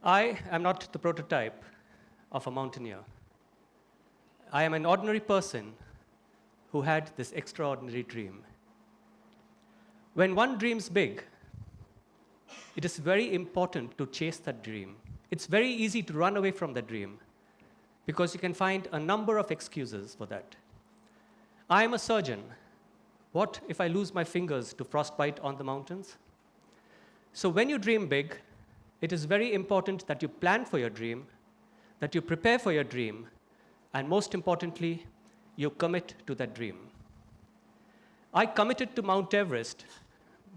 I am not the prototype of a mountaineer. I am an ordinary person who had this extraordinary dream. When one dreams big, it is very important to chase that dream. It's very easy to run away from that dream because you can find a number of excuses for that. I am a surgeon. What if I lose my fingers to frostbite on the mountains? So when you dream big, it is very important that you plan for your dream, that you prepare for your dream, and most importantly, you commit to that dream. I committed to Mount Everest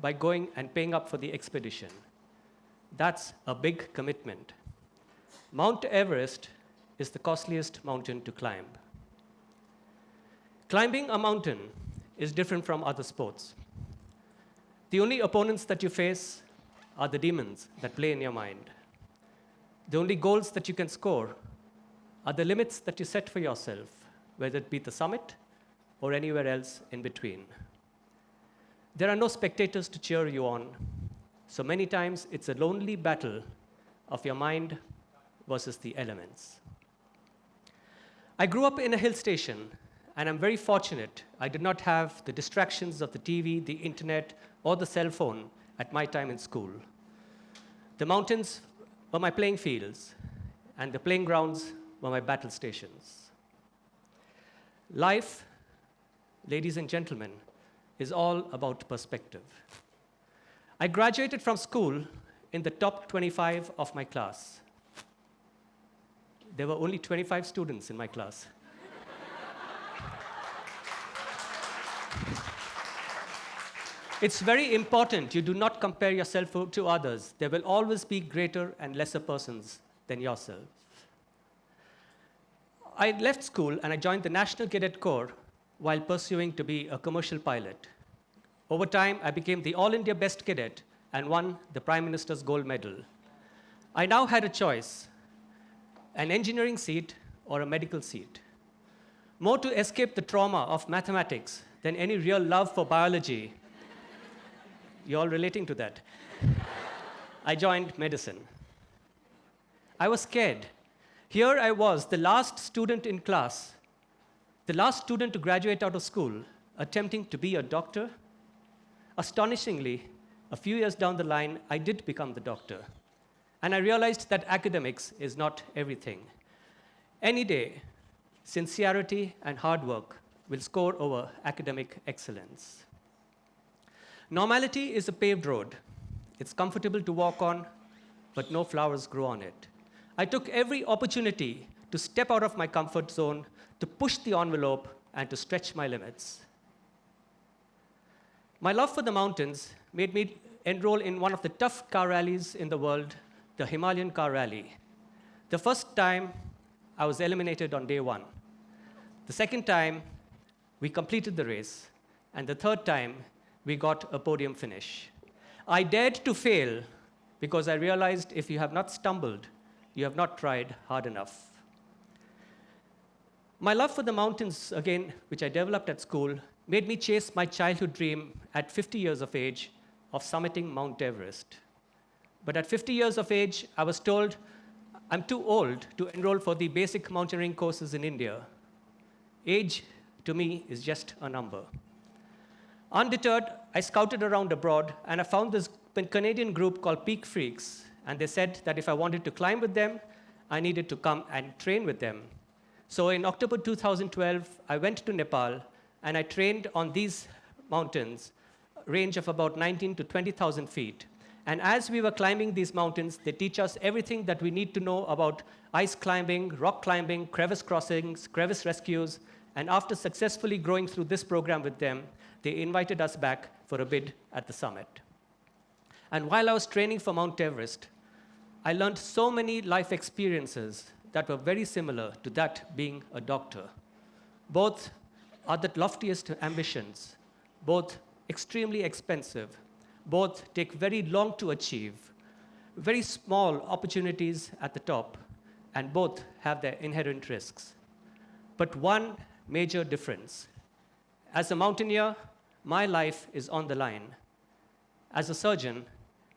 by going and paying up for the expedition. That's a big commitment. Mount Everest is the costliest mountain to climb. Climbing a mountain is different from other sports. The only opponents that you face are the demons that play in your mind. The only goals that you can score are the limits that you set for yourself, whether it be the summit or anywhere else in between. There are no spectators to cheer you on, so many times it's a lonely battle of your mind versus the elements. I grew up in a hill station, and I'm very fortunate I did not have the distractions of the TV, the internet, or the cell phone at my time in school. The mountains were my playing fields, and the playing grounds were my battle stations. Life, ladies and gentlemen, is all about perspective. I graduated from school in the top 25 of my class. There were only 25 students in my class. It's very important you do not compare yourself to others. There will always be greater and lesser persons than yourself. I left school and I joined the National Cadet Corps while pursuing to be a commercial pilot. Over time, I became the All India Best Cadet and won the Prime Minister's Gold Medal. I now had a choice, an engineering seat or a medical seat. More to escape the trauma of mathematics than any real love for biology. You're all relating to that. I joined medicine. I was scared. Here I was, the last student in class, the last student to graduate out of school, attempting to be a doctor. Astonishingly, a few years down the line, I did become the doctor. And I realized that academics is not everything. Any day, sincerity and hard work will score over academic excellence. Normality is a paved road. It's comfortable to walk on, but no flowers grow on it. I took every opportunity to step out of my comfort zone, to push the envelope, and to stretch my limits. My love for the mountains made me enroll in one of the tough car rallies in the world, the Himalayan Car Rally. The first time, I was eliminated on day one. The second time, we completed the race. And the third time, we got a podium finish. I dared to fail because I realized if you have not stumbled, you have not tried hard enough. My love for the mountains, again, which I developed at school, made me chase my childhood dream at 50 years of age of summiting Mount Everest. But at 50 years of age, I was told I'm too old to enroll for the basic mountaineering courses in India. Age, to me, is just a number. Undeterred, I scouted around abroad, and I found this Canadian group called Peak Freaks, and they said that if I wanted to climb with them, I needed to come and train with them. So in October 2012, I went to Nepal, and I trained on these mountains, range of about 19 to 20,000 feet. And as we were climbing these mountains, they teach us everything that we need to know about ice climbing, rock climbing, crevice crossings, crevice rescues, and after successfully growing through this program with them, they invited us back for a bid at the summit. And while I was training for Mount Everest, I learned so many life experiences that were very similar to that being a doctor. Both are the loftiest ambitions, both extremely expensive, both take very long to achieve, very small opportunities at the top, and both have their inherent risks. But one major difference. As a mountaineer, my life is on the line. As a surgeon,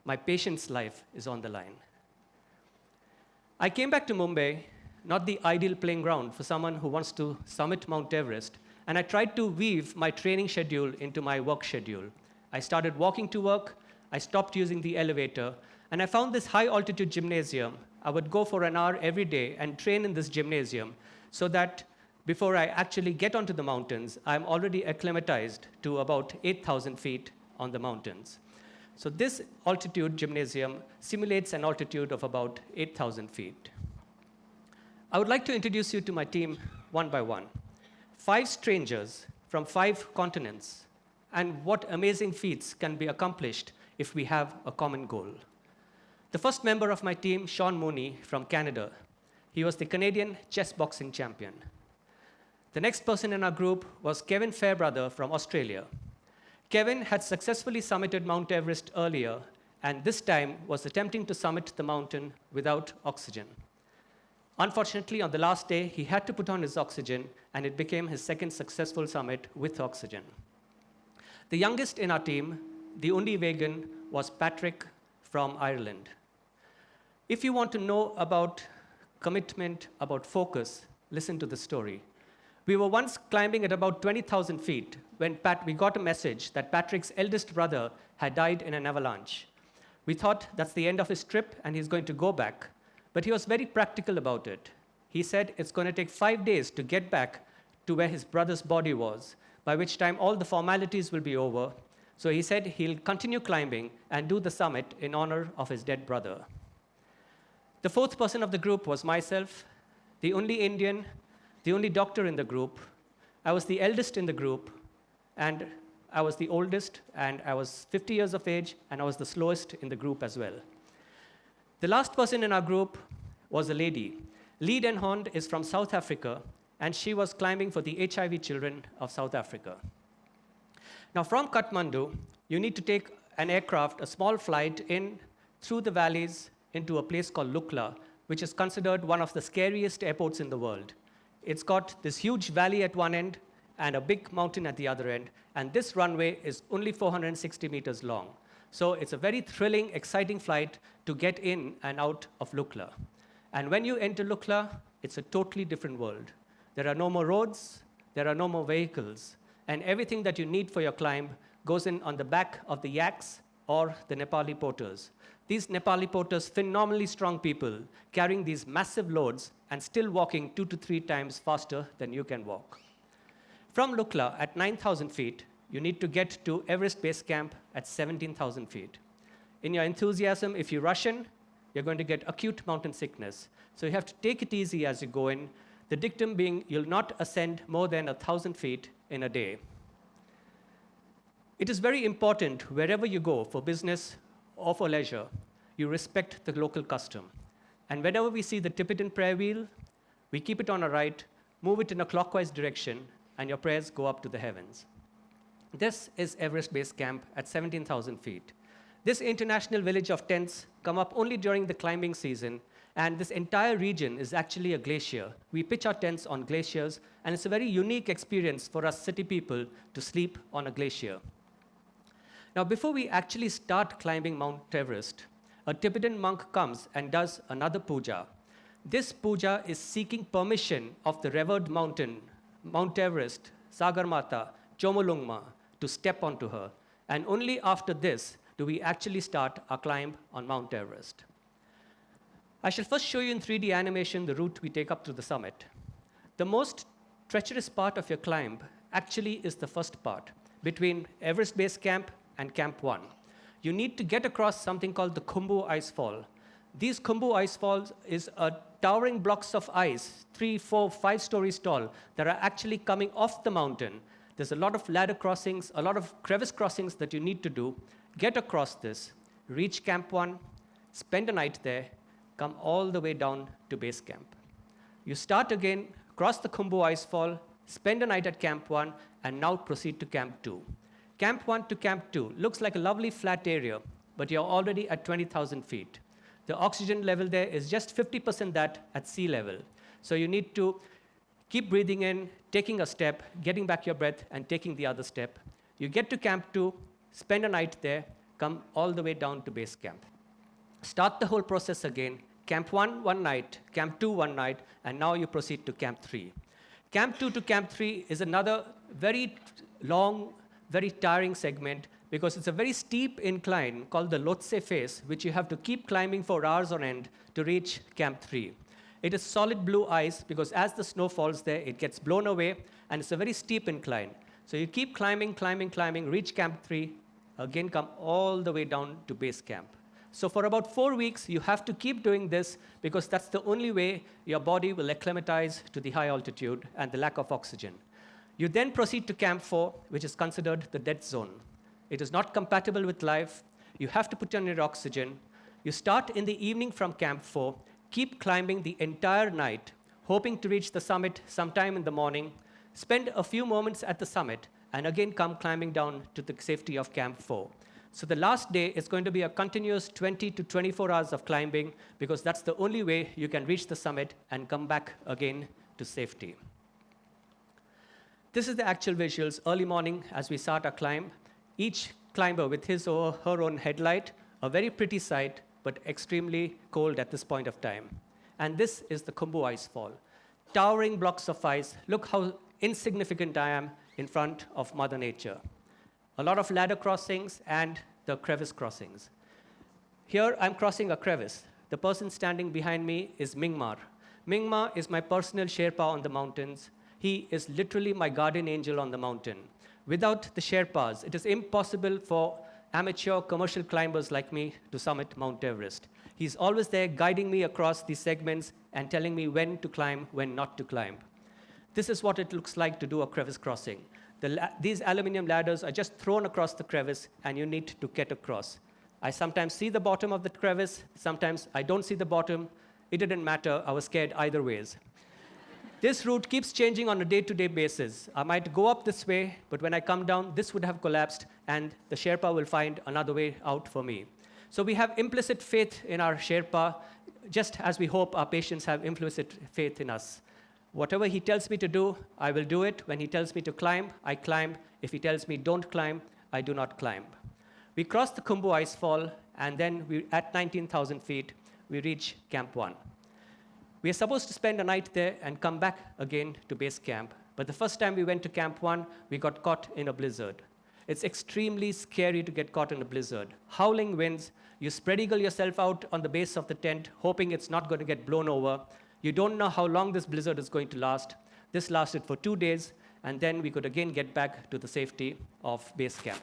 my patient's life is on the line. I came back to Mumbai, not the ideal playing ground for someone who wants to summit Mount Everest, and I tried to weave my training schedule into my work schedule. I started walking to work, I stopped using the elevator, and I found this high-altitude gymnasium. I would go for an hour every day and train in this gymnasium so that before I actually get onto the mountains, I'm already acclimatized to about 8,000 feet on the mountains. So this altitude gymnasium simulates an altitude of about 8,000 feet. I would like to introduce you to my team one by one. 5 strangers from 5 continents, and what amazing feats can be accomplished if we have a common goal. The first member of my team, Sean Mooney from Canada. He was the Canadian chess boxing champion. The next person in our group was Kevin Fairbrother from Australia. Kevin had successfully summited Mount Everest earlier, and this time was attempting to summit the mountain without oxygen. Unfortunately, on the last day, he had to put on his oxygen, and it became his second successful summit with oxygen. The youngest in our team, the only vegan, was Patrick from Ireland. If you want to know about commitment, about focus, listen to the story. We were once climbing at about 20,000 feet when we got a message that Patrick's eldest brother had died in an avalanche. We thought that's the end of his trip and he's going to go back, but he was very practical about it. He said it's going to take 5 days to get back to where his brother's body was, by which time all the formalities will be over. So he said he'll continue climbing and do the summit in honor of his dead brother. The 4th person of the group was myself, the only Indian, the only doctor in the group. I was the eldest in the group, and I was the oldest, and I was 50 years of age, and I was the slowest in the group as well. The last person in our group was a lady. Lee Den Hond is from South Africa, and she was climbing for the HIV children of South Africa. Now, from Kathmandu, you need to take an aircraft, a small flight, in through the valleys into a place called Lukla, which is considered one of the scariest airports in the world. It's got this huge valley at one end and a big mountain at the other end, and this runway is only 460 meters long. So it's a very thrilling, exciting flight to get in and out of Lukla. And when you enter Lukla, it's a totally different world. There are no more roads, there are no more vehicles, and everything that you need for your climb goes in on the back of the yaks or the Nepali porters. These Nepali porters, phenomenally strong people, carrying these massive loads and still walking 2 to 3 times faster than you can walk. From Lukla, at 9,000 feet, you need to get to Everest Base Camp at 17,000 feet. In your enthusiasm, if you rush in, you're going to get acute mountain sickness. So you have to take it easy as you go in, the dictum being you'll not ascend more than 1,000 feet in a day. It is very important wherever you go for business or for leisure, you respect the local custom. And whenever we see the Tibetan prayer wheel, we keep it on a right, move it in a clockwise direction, and your prayers go up to the heavens. This is Everest Base Camp at 17,000 feet. This international village of tents come up only during the climbing season, and this entire region is actually a glacier. We pitch our tents on glaciers, and it's a very unique experience for us city people to sleep on a glacier. Now, before we actually start climbing Mount Everest, a Tibetan monk comes and does another puja. This puja is seeking permission of the revered mountain, Mount Everest, Sagarmata, Chomolungma, to step onto her. And only after this do we actually start our climb on Mount Everest. I shall first show you in 3D animation the route we take up to the summit. The most treacherous part of your climb actually is the first part, between Everest Base Camp and Camp 1. You need to get across something called the Khumbu Icefall. These Khumbu Icefalls is a towering blocks of ice, 3, 4, 5 stories tall, that are actually coming off the mountain. There's a lot of ladder crossings, a lot of crevice crossings that you need to do. Get across this, reach Camp 1, spend a night there, come all the way down to base camp. You start again, cross the Khumbu Icefall, spend a night at Camp 1, and now proceed to Camp 2. Camp 1 to Camp 2 looks like a lovely flat area, but you're already at 20,000 feet. The oxygen level there is just 50% that at sea level. So you need to keep breathing in, taking a step, getting back your breath, and taking the other step. You get to Camp 2, spend a night there, come all the way down to base camp. Start the whole process again, Camp 1, one night, Camp 2, one night, and now you proceed to Camp 3. Camp 2 to Camp 3 is another very long, very tiring segment because it's a very steep incline called the Lhotse face, which you have to keep climbing for hours on end to reach Camp 3. It is solid blue ice because as the snow falls there, it gets blown away, and it's a very steep incline. So you keep climbing, climbing, climbing, reach Camp 3, again come all the way down to base camp. So for about 4 weeks, you have to keep doing this because that's the only way your body will acclimatize to the high altitude and the lack of oxygen. You then proceed to Camp 4, which is considered the death zone. It is not compatible with life. You have to put on your oxygen. You start in the evening from Camp 4, keep climbing the entire night, hoping to reach the summit sometime in the morning, spend a few moments at the summit, and again come climbing down to the safety of Camp 4. So the last day is going to be a continuous 20 to 24 hours of climbing because that's the only way you can reach the summit and come back again to safety. This is the actual visuals early morning as we start our climb. Each climber with his or her own headlight, a very pretty sight, but extremely cold at this point of time. And this is the Khumbu Icefall. Towering blocks of ice. Look how insignificant I am in front of Mother Nature. A lot of ladder crossings and the crevice crossings. Here, I'm crossing a crevice. The person standing behind me is Mingmar. Mingmar is my personal Sherpa on the mountains. He is literally my guardian angel on the mountain. Without the Sherpas, it is impossible for amateur commercial climbers like me to summit Mount Everest. He's always there guiding me across these segments and telling me when to climb, when not to climb. This is what it looks like to do a crevice crossing. These aluminum ladders are just thrown across the crevice, and you need to get across. I sometimes see the bottom of the crevice. Sometimes I don't see the bottom. It didn't matter. I was scared either ways. This route keeps changing on a day-to-day basis. I might go up this way, but when I come down, this would have collapsed, and the Sherpa will find another way out for me. So we have implicit faith in our Sherpa, just as we hope our patients have implicit faith in us. Whatever he tells me to do, I will do it. When he tells me to climb, I climb. If he tells me don't climb, I do not climb. We cross the Khumbu Icefall, and then at 19,000 feet, we reach Camp 1. We are supposed to spend a night there and come back again to base camp. But the first time we went to Camp 1, we got caught in a blizzard. It's extremely scary to get caught in a blizzard. Howling winds, you spread eagle yourself out on the base of the tent, hoping it's not going to get blown over. You don't know how long this blizzard is going to last. This lasted for 2 days, and then we could again get back to the safety of base camp.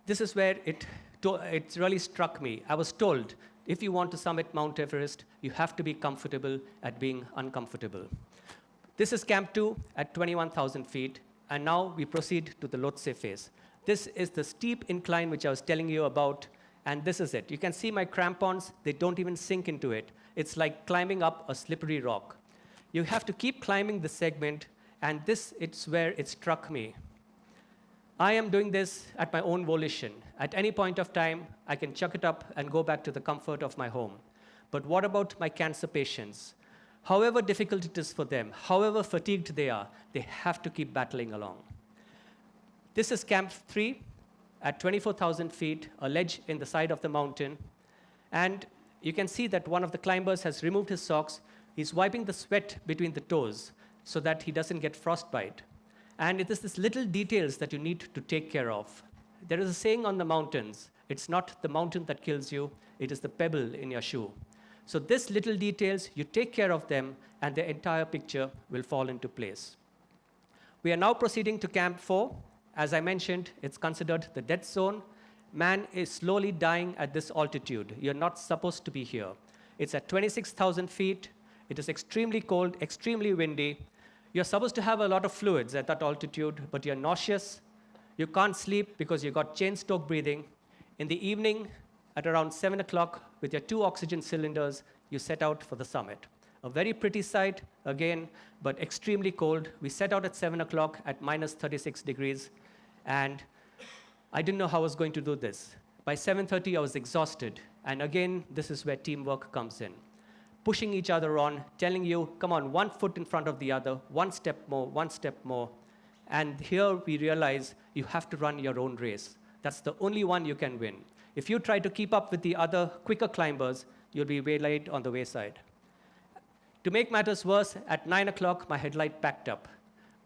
This is where it really struck me. I was told, if you want to summit Mount Everest, you have to be comfortable at being uncomfortable. This is Camp 2 at 21,000 feet, and now we proceed to the Lhotse face. This is the steep incline which I was telling you about, and this is it. You can see my crampons, they don't even sink into it. It's like climbing up a slippery rock. You have to keep climbing this segment, and it's where it struck me. I am doing this at my own volition. At any point of time, I can chuck it up and go back to the comfort of my home. But what about my cancer patients? However difficult it is for them, however fatigued they are, they have to keep battling along. This is Camp 3 at 24,000 feet, a ledge in the side of the mountain. And you can see that one of the climbers has removed his socks. He's wiping the sweat between the toes so that he doesn't get frostbite. And it is these little details that you need to take care of. There is a saying on the mountains, it's not the mountain that kills you, it is the pebble in your shoe. So these little details, you take care of them, and the entire picture will fall into place. We are now proceeding to Camp 4. As I mentioned, it's considered the death zone. Man is slowly dying at this altitude. You're not supposed to be here. It's at 26,000 feet. It is extremely cold, extremely windy. You're supposed to have a lot of fluids at that altitude, but you're nauseous. You can't sleep because you got chain-stoked breathing. In the evening, at around 7 o'clock, with your 2 oxygen cylinders, you set out for the summit. A very pretty sight, again, but extremely cold. We set out at 7 o'clock at minus 36 degrees, and I didn't know how I was going to do this. By 7:30, I was exhausted, and again, this is where teamwork comes in. Pushing each other on, telling you, come on, 1 foot in front of the other, 1 step more, 1 step more. And here we realize you have to run your own race. That's the only one you can win. If you try to keep up with the other quicker climbers, you'll be waylaid on the wayside. To make matters worse, at 9 o'clock, my headlight packed up.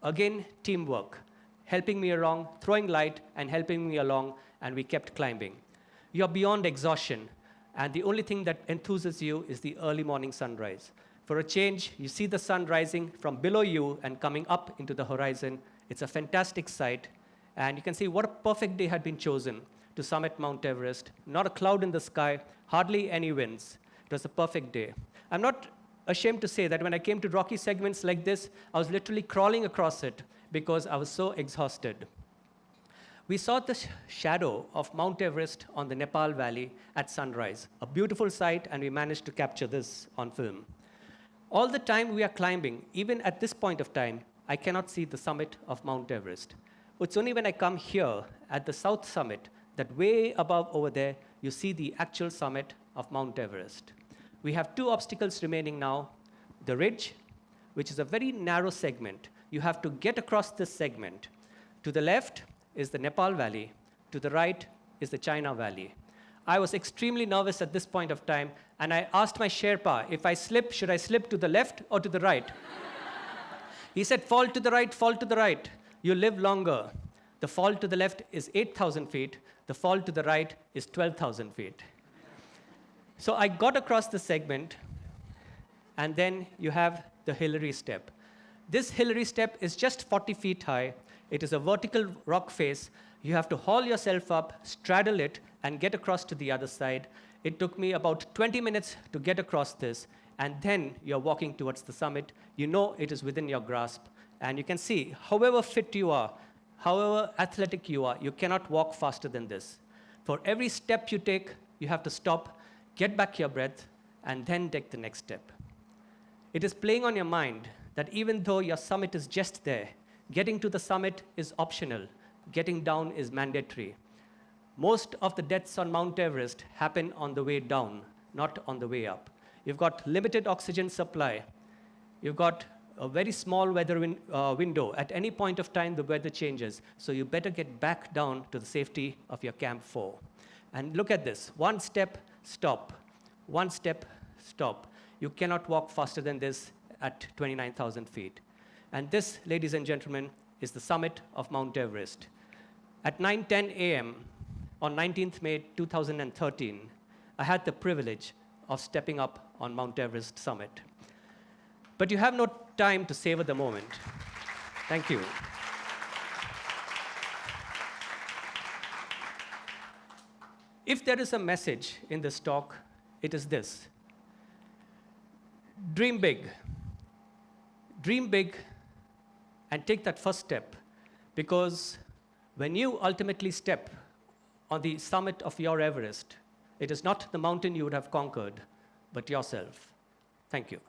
Again, teamwork, helping me along, throwing light, and helping me along, and we kept climbing. You're beyond exhaustion, and the only thing that enthuses you is the early morning sunrise. For a change, you see the sun rising from below you and coming up into the horizon. It's a fantastic sight, and you can see what a perfect day had been chosen to summit Mount Everest. Not a cloud in the sky, hardly any winds. It was a perfect day. I'm not ashamed to say that when I came to rocky segments like this, I was literally crawling across it because I was so exhausted. We saw the shadow of Mount Everest on the Nepal Valley at sunrise, a beautiful sight, and we managed to capture this on film. All the time we are climbing, even at this point of time, I cannot see the summit of Mount Everest. It's only when I come here at the south summit that way above over there, you see the actual summit of Mount Everest. We have two obstacles remaining now. The ridge, which is a very narrow segment. You have to get across this segment. To the left is the Nepal Valley. To the right is the China Valley. I was extremely nervous at this point of time, and I asked my Sherpa, if I slip, should I slip to the left or to the right? He said, fall to the right, fall to the right. You live longer. The fall to the left is 8,000 feet. The fall to the right is 12,000 feet. So I got across the segment, and then you have the Hillary step. This Hillary step is just 40 feet high. It is a vertical rock face. You have to haul yourself up, straddle it, and get across to the other side. It took me about 20 minutes to get across this, and then you're walking towards the summit. You know it is within your grasp, and you can see, however fit you are, however athletic you are, you cannot walk faster than this. For every step you take, you have to stop, get back your breath, and then take the next step. It is playing on your mind that even though your summit is just there, getting to the summit is optional. Getting down is mandatory. Most of the deaths on Mount Everest happen on the way down, not on the way up. You've got limited oxygen supply. You've got a very small weather window. At any point of time, the weather changes. So you better get back down to the safety of your Camp 4. And look at this. One step, stop. One step, stop. You cannot walk faster than this at 29,000 feet. And this, ladies and gentlemen, is the summit of Mount Everest. At 9:10 a.m. on 19th May 2013, I had the privilege of stepping up on Mount Everest summit. But you have no time to savor the moment. Thank you. If there is a message in this talk, it is this. Dream big. Dream big and take that first step, because when you ultimately step on the summit of your Everest, it is not the mountain you would have conquered, but yourself. Thank you.